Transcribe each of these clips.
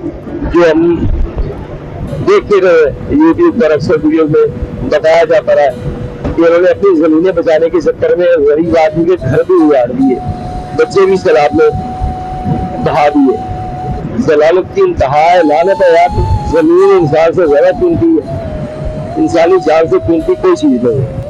जो हम देखते रहे यूट्यूब पर अक्सर वीडियो में बताया जाता रहा कि उन्होंने अपनी जमीनें बचाने के चक्कर में गरीब आदमी के घर भी उजाड़ दिए, बच्चे भी सैलाब में बहा दिए। जलालत की इंतहा है, लानत है यार। जमीन इंसान से ज्यादा कीमती है, इंसानी जान से कीमती कोई चीज नहीं है।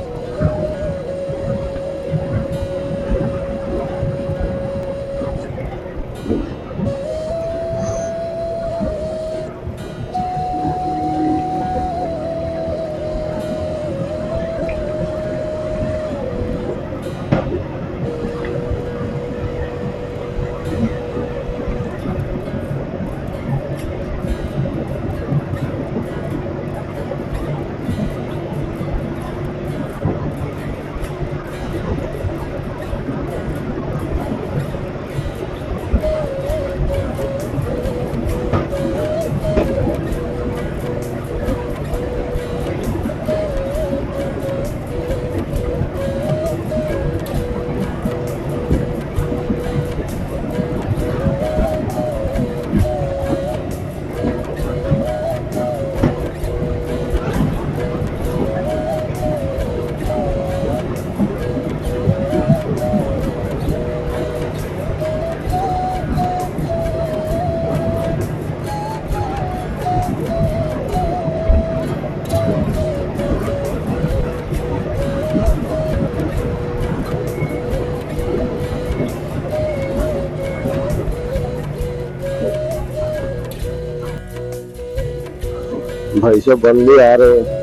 भाई सब बंदे आ रहे हैं।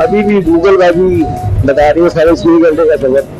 अभी भी गूगल बाजी बता रही है 6.5 घंटे का सफर।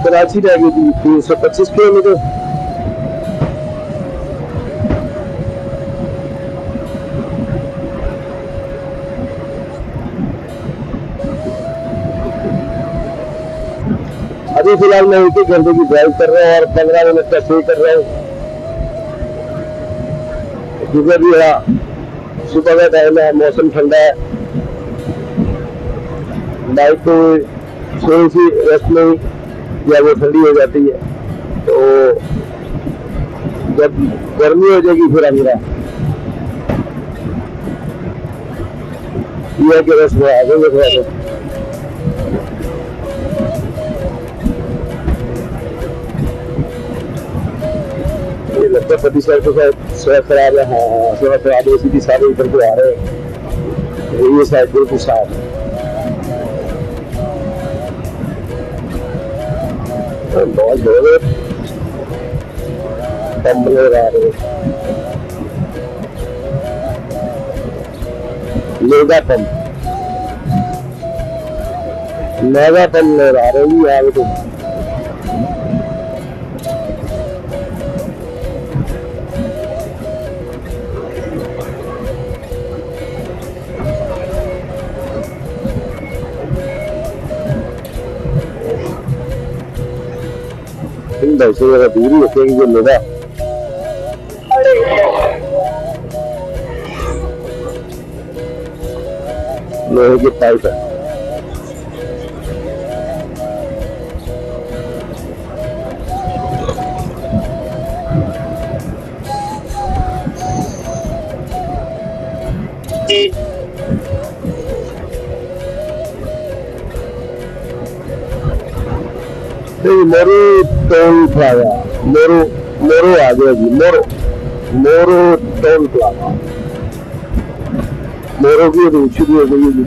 कराची रह गई थी 325 किलोमीटर। अभी फिलहाल मैं 1 घंटे की ड्राइव कर रहा हूँ और 15 मिनट का स्टे कर रहा हूँ। सुबह भी सुबह का टाइम है, मौसम ठंडा है, बाइक को थोड़ी सी रेस्ट में या वो ठंडी हो जाती है, तो जब गर्मी हो जाएगी फिर अंदर यह कि रेस्ट में आ जाएंगे थोड़ा सा। ये लगता है पति साहब को सेहत खराब है। हाँ, सेहत खराब है, सीधी सारे इधर को आ रहे हैं, ये साइड बिल्कुल साफ है। बहुत जोर पंप नजर आ रहे मेगा पंप नजर आ रही है यहाँ पे। इन से जरा दूर ही रखेंगे जो लोहा लोहे के पाइप है। मोरू टोल प्लाजा मोरू मोरू आ गया जी। मोरू मोरू टोल प्लाजा मोरू की रूट शुरू हो गई है जी।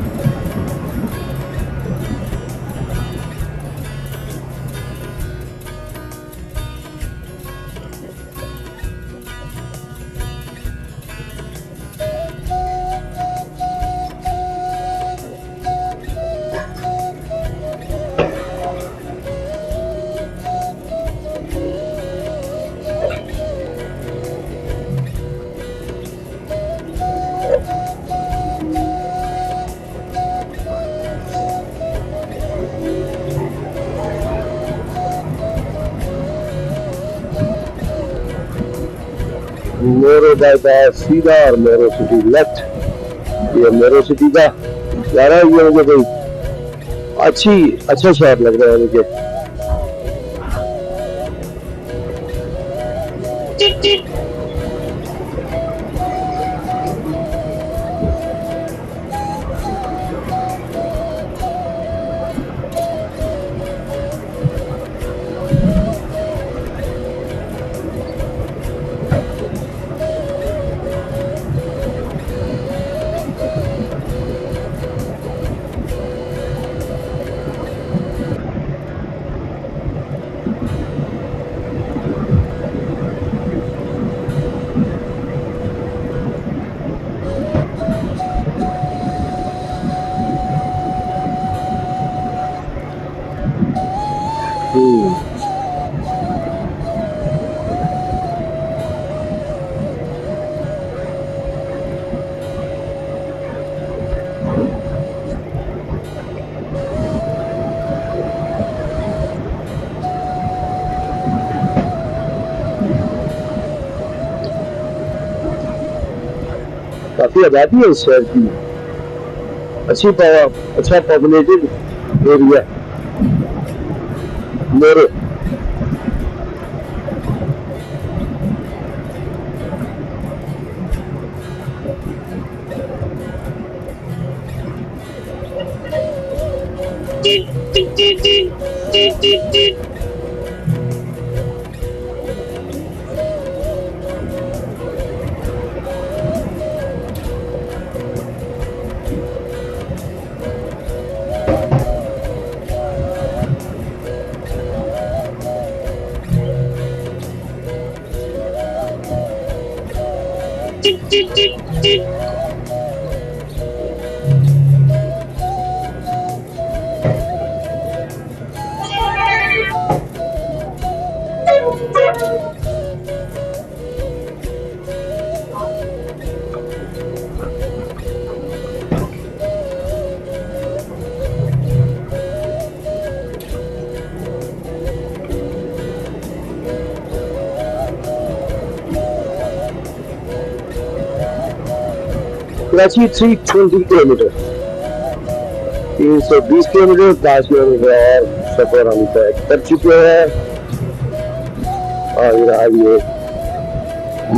मोरो बाईपास सीधा और मोरो सिटी लेफ्ट। ये मोरो सिटी का जा रहा है। ये मुझे कोई अच्छा शहर लग रहा है मुझे। काफी आबादी है इस शहर की। अच्छा पॉपुलेटेड एरिया मोरो। कराची 320 किलोमीटर 320 किलोमीटर 5 किलोमीटर और सफर हम तय कर चुके हैं। और आज ये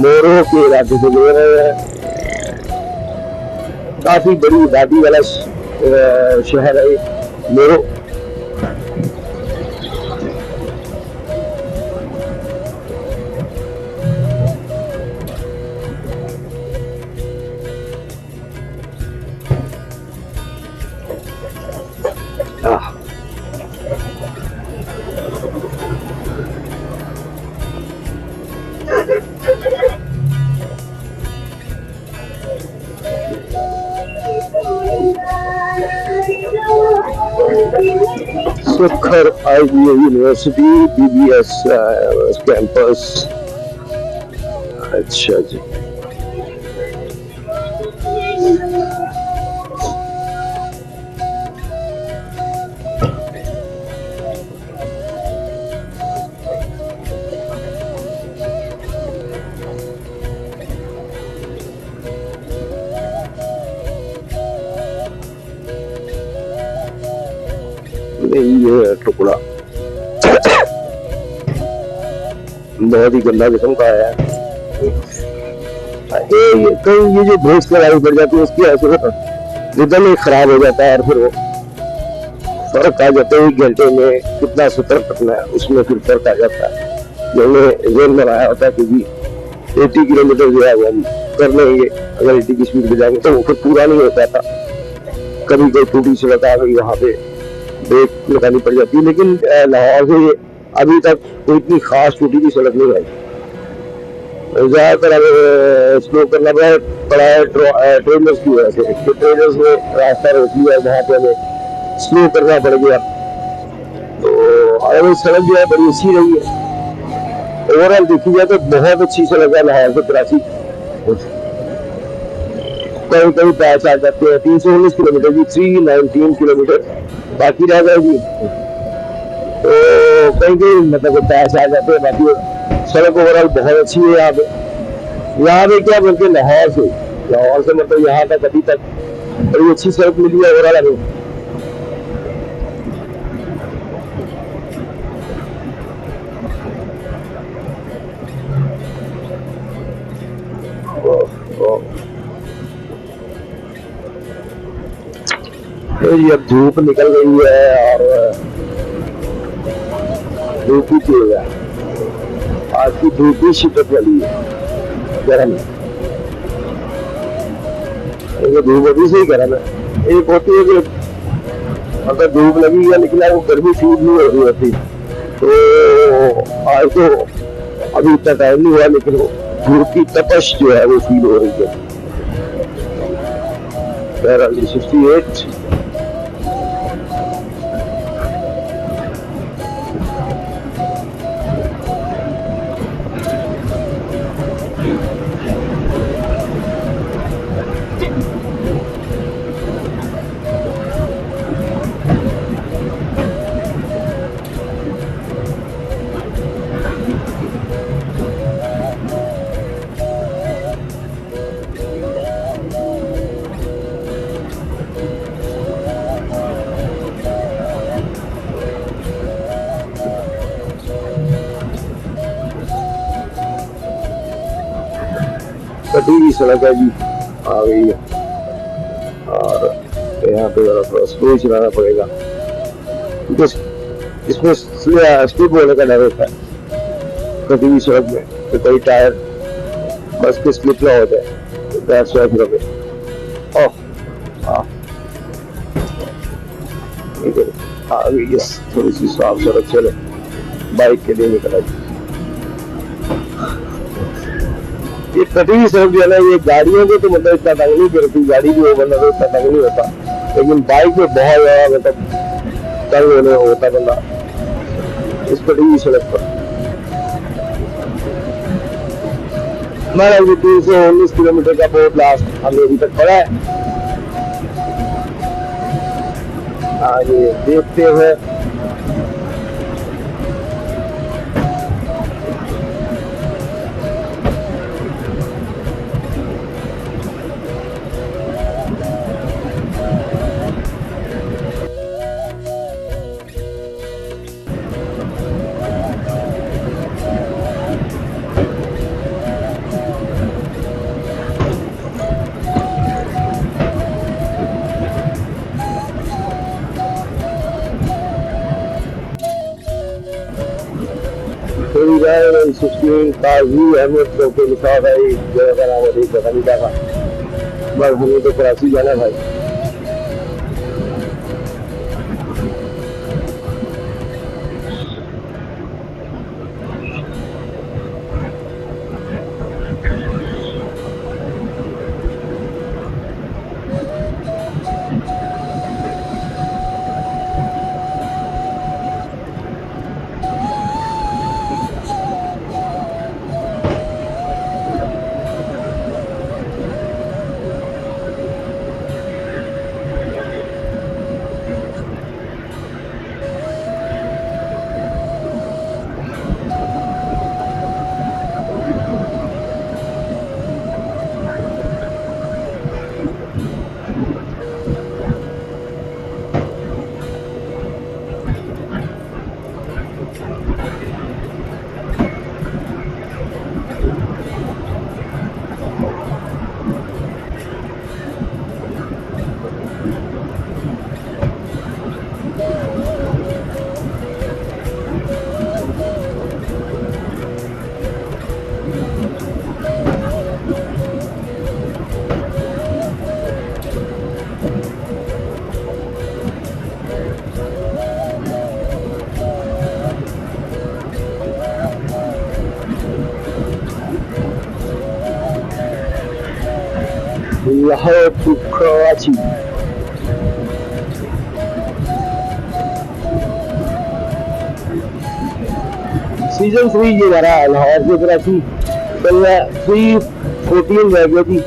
मोरो के इलाके से गुजर रहे हैं। काफी बड़ी आबादी वाला शहर है मोरो। सुखर आईबीए यूनिवर्सिटी बीबीएस कैंपस। अच्छा जी। ये टुकड़ा बहुत ही गंदा किस्म का है। कहीं ये जो भैंस लड़ाई पड़ जाती है उसकी ऐसे रिदम ही खराब हो जाता है और फिर वो फर्क आ जाता है। 1 घंटे में कितना सतर्क रखना है उसमें फिर फर्क आ जाता है। जो हमने जोन बनाया होता है क्योंकि 80 किलोमीटर जो है वो हम कर लेंगे, अगर 80 की स्पीड पे जाएंगे तो वो फिर पूरा नहीं हो पाता। कभी कोई टूटी सड़क आ गई वहां पे ब्रेक लगानी पड़ जाती है। लेकिन लाहौर से अभी तक कोई इतनी खास टूटी हुई सड़क नहीं आई। ज्यादातर स्लो करना पड़ा है ट्रेनर्स की वजह से। ट्रेनर्स ने रास्ता रोक लिया, वहां पे हमें स्लो करना पड़ गया। तो अगर सड़क जो है बड़ी अच्छी रही है, ओवरऑल देखी जाए तो बहुत अच्छी सड़क है लाहौर से कराची। कहीं कहीं पैच आ जाते हैं 319 किलोमीटर की, 319 किलोमीटर बाकी रह जाएगी। तो कहीं कहीं मतलब पैच आ जाते हैं, बाकी सड़क ओवरऑल बहुत अच्छी है यहाँ पे। यहाँ पे क्या बोलते हैं, लाहौर से मतलब यहाँ तक अभी तक बड़ी अच्छी सड़क मिली है ओवरऑल हमें। तो ये अब धूप निकल गई है और धूप ही तेज है। आज की धूप भी शिद्दत वाली है, गर्म है। ये धूप अभी से ही गर्म है। एक होती है कि अगर धूप लगी है लेकिन वो गर्मी फील नहीं हो रही होती। तो आज तो अभी इतना टाइम नहीं हुआ लेकिन वो धूप की तपश जो है वो फील हो रही है। 68। कटी हुई सड़क है जी, आ गई है और यहाँ पे जरा थोड़ा स्लो चलाना पड़ेगा क्योंकि इसमें स्लिप होने का डर होता है कटी हुई सड़क में। तो कोई टायर बस के स्लिप ना हो जाए, टायर स्वैप रहे। आ गई है थोड़ी सी साफ सड़क, चले बाइक के लिए निकला जी। ये कटी हुई सड़क जो है ना, ये गाड़ियों को तो मतलब इतना तंग नहीं करती, गाड़ी भी हो बंदा तो इतना तंग नहीं होता, लेकिन बाइक में बहुत ज्यादा मतलब तंग होने होता बंदा इस कटी हुई सड़क पर। हमारा 319 किलोमीटर का बोर्ड लास्ट हमें अभी तक पड़ा है। आगे देखते हुए काजी अहमद के लिखा है जगह का नाम है, जगह नहीं था बस हमें तो कराची जाना भाई। Lahore to Karachi. सीजन 3 ये हमारा लाहौर से कराची 3-14 रह गया थी।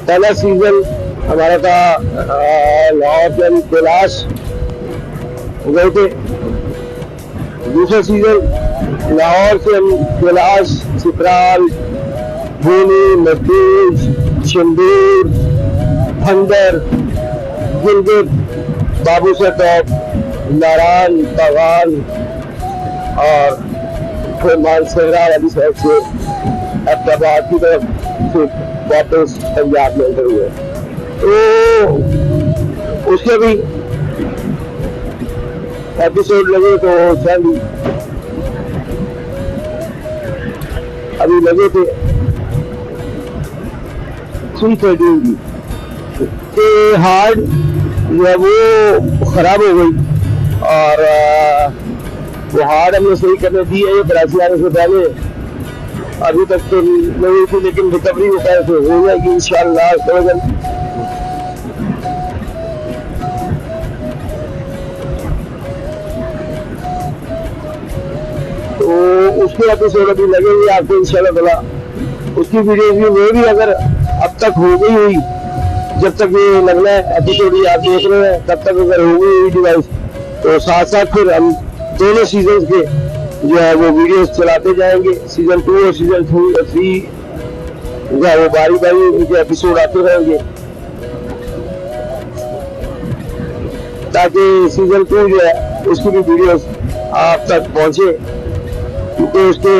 पहला सीजन हमारा था लाहौर से हम कैलाश गए थे। दूसरा सीजन लाहौर से हम कैलाश, चित्राल, भूनी, मजदूर, शंदूर, खंडर, गिलगित, बाबूसर टॉप, नारायण, बागान और फिर मानसहरा वाली साइड से अहमदाबाद की तरफ फिर वापस पंजाब में उतर हुए। तो उसके भी एपिसोड लगे तो शायद अभी लगे थे 313 की हार्ड जो है वो खराब हो गई और वो हार्ड हमने सही करने दी है। ये कराची आने से पहले अभी तक तो नहीं हुई थी, लेकिन रिकवरी हो पाए तो हो जाएगी इंशाअल्लाह। तो उसके एपिसोड अभी लगेंगे आपको इंशाअल्लाह ताला। उसकी वीडियो भी वो भी अगर अब तक हो गई हुई, जब तक ये लगना है एपिसोड ये आप देख रहे हैं, तब तक अगर हो गई हुई डिवाइस तो साथ साथ फिर हम दोनों सीजन के जो है वो वीडियोस चलाते जाएंगे। सीजन 2 और सीजन 3 जो है वो बारी बारी उनके एपिसोड आते रहेंगे, ताकि सीजन 2 जो है उसकी भी वीडियोस आप तक पहुंचे। क्योंकि उसके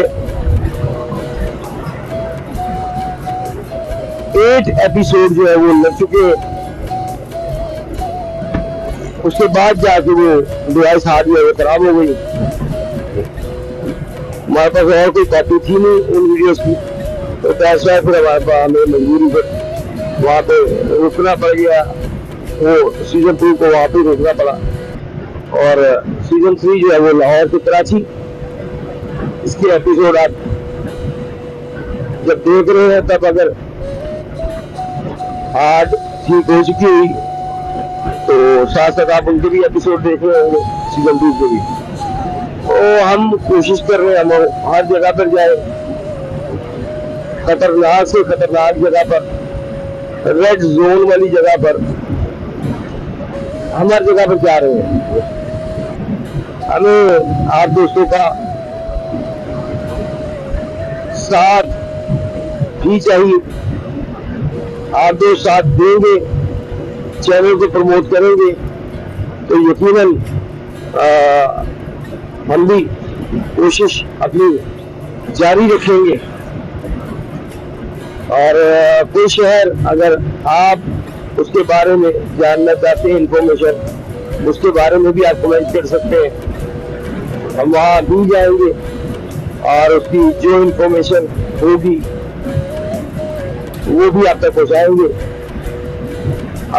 8 एपिसोड जो है वो लग चुके, उसके बाद जाके वो डिवाइस हार्ड जो है वो खराब हो गई। हमारे पास और कोई कॉपी थी नहीं उन वीडियोस की, तो ऐसा फिर हमारे पास हमें मजबूरी पर वहाँ पे रुकना पड़ गया। वो सीजन 2 को वहाँ पे रुकना पड़ा और सीजन 3 जो है वो लाहौर से कराची। इसके एपिसोड आप जब देख रहे हैं तब अगर हार्ड ठीक हो चुकी हुई तो साथ साथ आप उनके भी एपिसोड देख रहे होंगे सीजन 2 के भी। तो हम कोशिश कर रहे हैं हम हर जगह पर जाए, खतरनाक से खतरनाक जगह पर, रेड जोन वाली जगह पर, हम हर जगह पर जा रहे हैं। हमें आप दोस्तों का साथ भी चाहिए। आप जो साथ देंगे, चैनल को प्रमोट करेंगे, तो यकीनन हम भी कोशिश अपनी जारी रखेंगे। और कोई शहर अगर आप उसके बारे में जानना चाहते हैं इंफॉर्मेशन, उसके बारे में भी आप कमेंट कर सकते हैं। हम वहाँ भी जाएंगे और उसकी जो इंफॉर्मेशन होगी वो भी आप तक पहुँचाएंगे।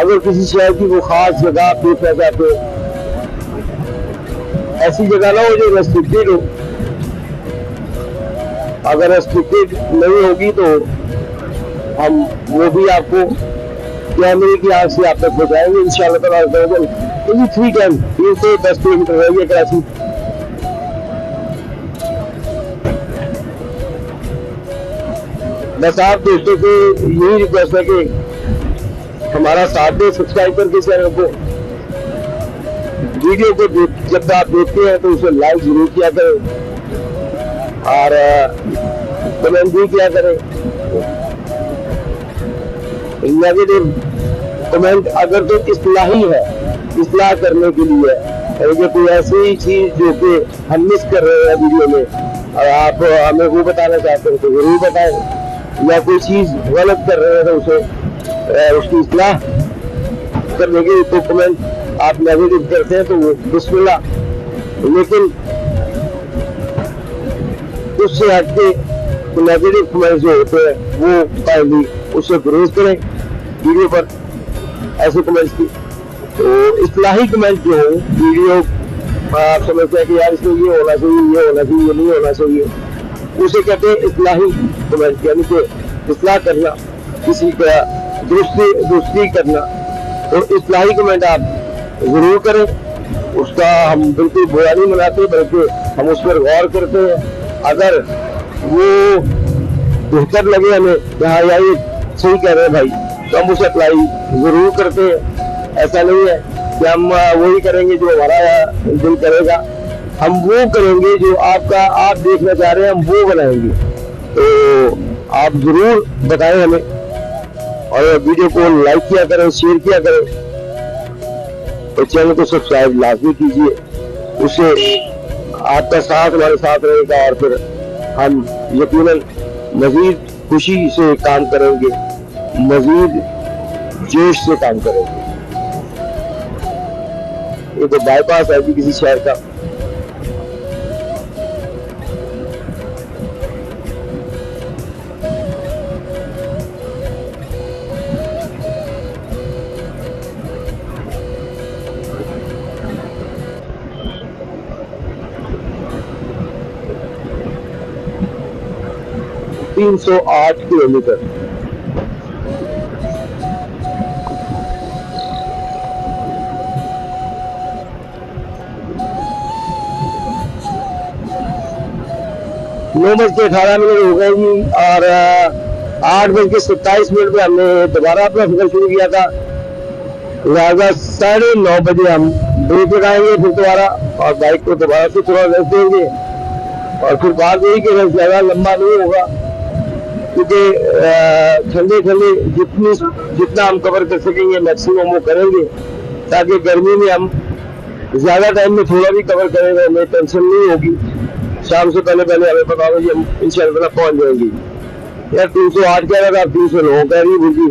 अगर किसी शहर की वो खास जगह आप देखना चाहते हो, ऐसी जगह ना हो जो रेस्ट्रिक्टेड हो। अगर रेस्ट्रिक्टेड नहीं होगी तो हम वो भी आपको कैमरे की आंख से आप तक पहुँचाएंगे इंशाअल्लाह ताला। 3 से 10 किलोमीटर रह गया कराची। बस आप दोस्तों से यही रिक्वेस्ट है कि हमारा साथ दे, सब्सक्राइब करके चैनल को, वीडियो को जब आप देखते हैं तो उसे लाइक जरूर किया करें और कमेंट भी किया करें। नेगेटिव कमेंट अगर तो इस्लाही है, इस्लाह करने के लिए है, कोई ऐसी चीज जो कि हम मिस कर रहे हैं वीडियो में और आप हमें वो बताना चाहते हैं तो जरूर बताएं, या कोई चीज गलत कर रहे हैं तो उसे उसकी इस्लाह करने के तो कमेंट आप नेगेटिव करते हैं तो वो बिस्मिल्लाह, लेकिन उससे हटके नेगेटिव कमेंट जो होते हैं वो काइंडली उससे गुरेज करें वीडियो पर। ऐसे कमेंट्स की। तो इस्लाही कमेंट जो हो, वीडियो आप समझते हैं कि यार इसमें ये होना चाहिए, ये होना चाहिए, ये नहीं होना चाहिए, उसे कहते हैं इस्लाही कमेंट, यानी कि इस्लाह करना, किसी का दुरुस्ती करना। तो इस्लाही कमेंट आप जरूर करें, उसका हम बिल्कुल बुरा नहीं मनाते, बल्कि हम उस पर गौर करते हैं। अगर वो बेहतर लगे हमें कि हाँ यार ये सही कह रहे हैं भाई, तो हम उसे अप्लाई जरूर करते हैं। ऐसा नहीं है कि हम वही करेंगे जो हमारा दिल करेगा, हम वो करेंगे जो आप देखना चाह रहे हैं, हम वो बनाएंगे। तो आप जरूर बताएं हमें, और वीडियो को लाइक किया करें, शेयर किया करें, और चैनल को सब्सक्राइब लाजमी कीजिए। उससे आपका साथ हमारे साथ रहेगा, और फिर हम यकीनन मजीद खुशी से काम करेंगे, मजीद जोश से काम करेंगे। ये तो बाईपास है कि किसी शहर का। तीन 308 किलोमीटर। नौ बज के 18 मिनट हो गए जी, और 8:27 पे हमने दोबारा अपना सफर शुरू किया था। लिहाजा 9:30 बजे हम ब्रेक लगाएंगे फिर दोबारा, और बाइक को दोबारा से थोड़ा रेस्ट देंगे, और फिर बात यही कि ज्यादा लंबा नहीं होगा, क्योंकि ठंडे जितना हम कवर कर सकेंगे मैक्सिमम वो करेंगे, ताकि गर्मी में हम ज्यादा टाइम में थोड़ा भी कवर करेंगे, हमें टेंशन नहीं होगी। शाम से पहले हमें पता होगा कि हम इंशाल्लाह पहुंच जाएंगे। यार 308 कह रहा था, 309 कह रही भूखी,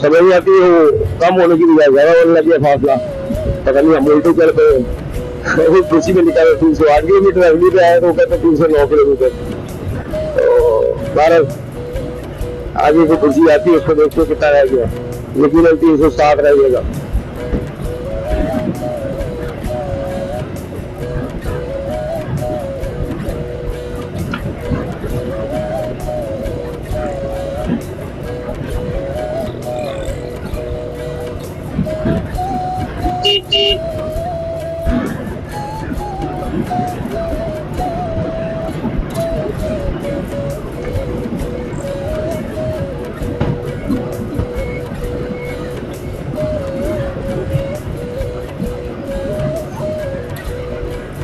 समझ नहीं आती है, वो कम होने की बजाय ज्यादा होने लगे फासला, पता नहीं हम उल्टे चल पे कुर्सी में निकाले 308 किलोमीटर, अगली पे आया तो कहते 309 किलोमीटर। तो 12 आगे को कुर्सी आती है, उसको देखते कितना रह गया, लेकिन 307 रह जाएगा।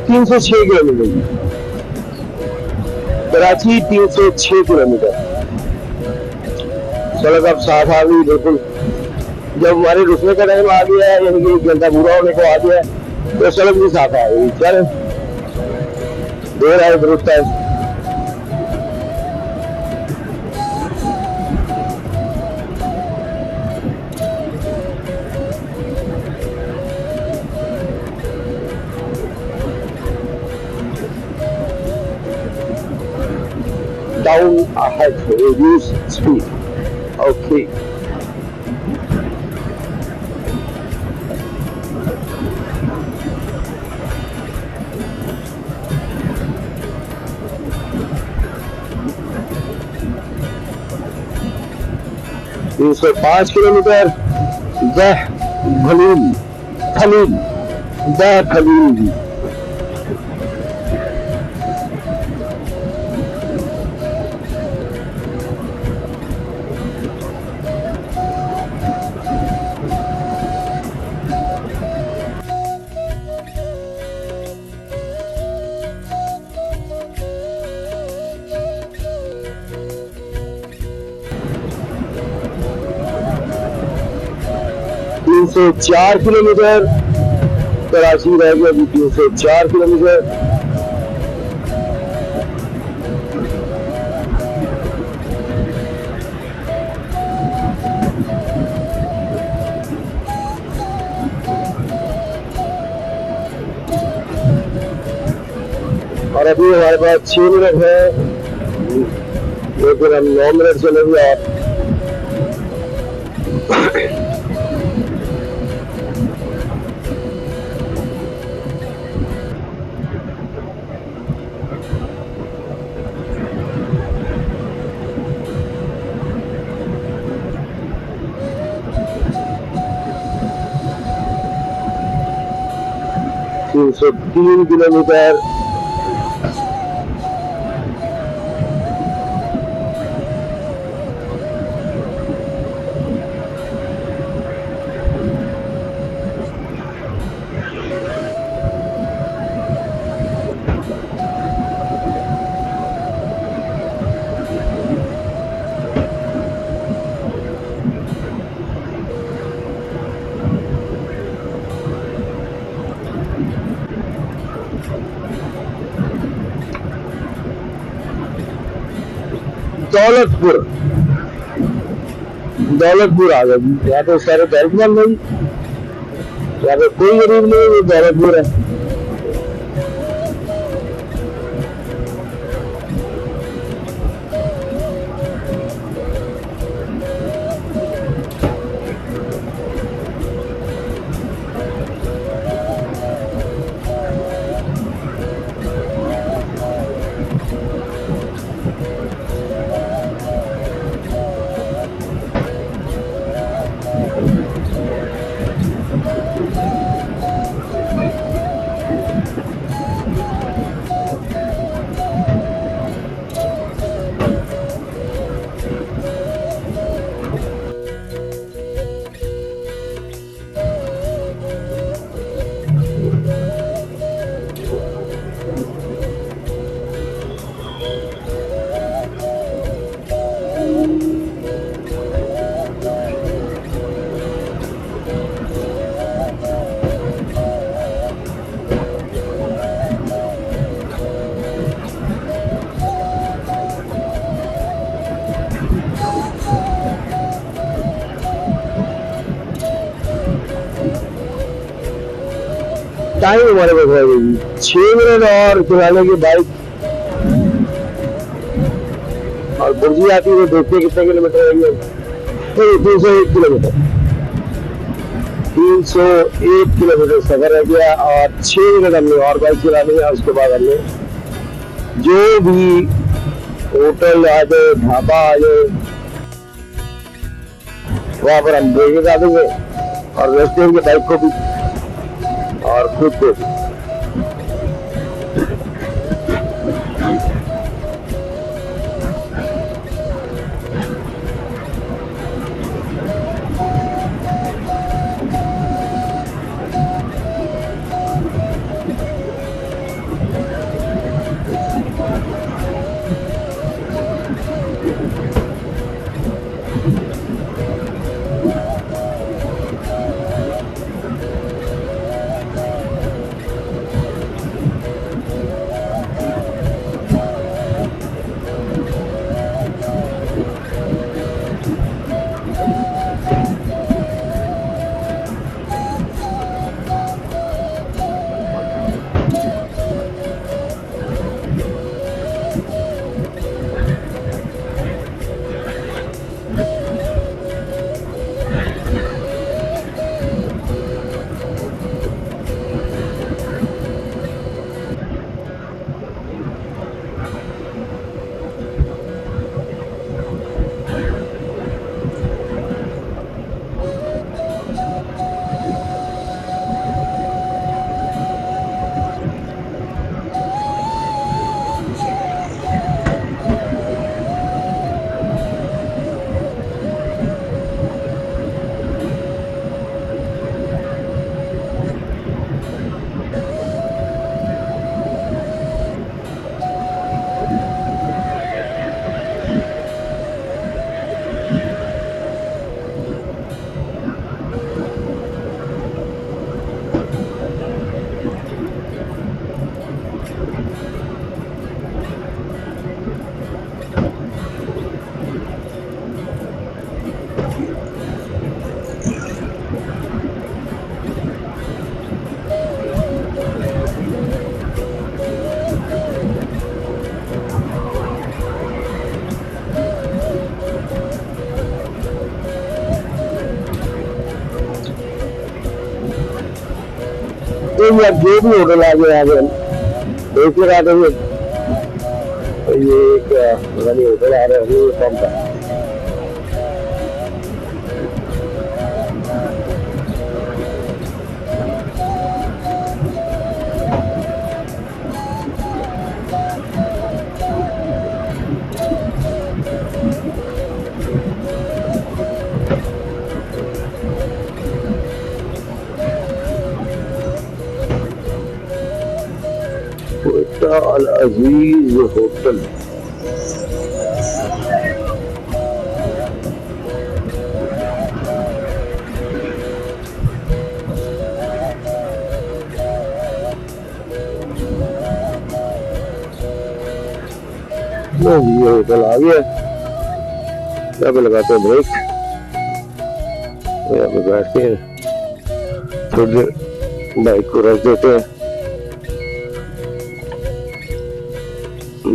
तीन 306 किलोमीटर, कराची 306 किलोमीटर। सड़क अब साफ आ गई बिल्कुल। जब हमारे रुकने का टाइम आ गया है, यानी कि 1 घंटा पूरा होने को आ गया है, तो सड़क भी साफ आ गई। चल देर आए दुरुस्त है। Down ahead, reduce speed. Okay. तीन 305 किलोमीटर, दह खलील। तीन 304 किलोमीटर, कराची रह गया अभी 304 किलोमीटर। और अभी हमारे पास 6 मिनट है, लेकिन हम 9 मिनट चलेंगे। और 303 किलोमीटर। दौलतपुर, दौलतपुर आ गए जी। यहाँ पे सारे दौलतमंद नहीं, यहाँ पे कोई गरीब नहीं, ये दौलतपुर है। टाइम हमारे पास है जी 6 मिनट और चलाने की बाइक, और बुर्जी आती है तो देखते कितने किलोमीटर रहेंगे। तो 301 किलोमीटर, 301 किलोमीटर सफर रह गया और 6 मिनट हमने और बाइक चलानी है। उसके बाद हमने जो भी होटल आ जाए, ढाबा आ जाए, वहां पर हम ब्रेक लगा देंगे और रेस्टोरेंट की बाइक को भी और खुद को भी। तो यार जो भी होटल आ गए देख लगा देंगे। तो ये एक होटल आ रहा है, ये कौन सा कोयटा अल अजीज होटल। ये होटल आ गया। यहाँ पे लगाते हैं ब्रेक, यहाँ पे बैठते हैं, थोड़ी देर बाइक को रख देते हैं,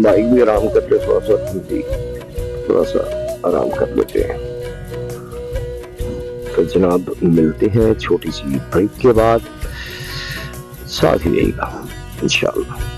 बाइक भी आराम कर ले, थोड़ा सा आराम कर लेते हैं। तो जनाब मिलते हैं छोटी सी ब्रेक के बाद, साथ ही रहेगा इंशाल्लाह।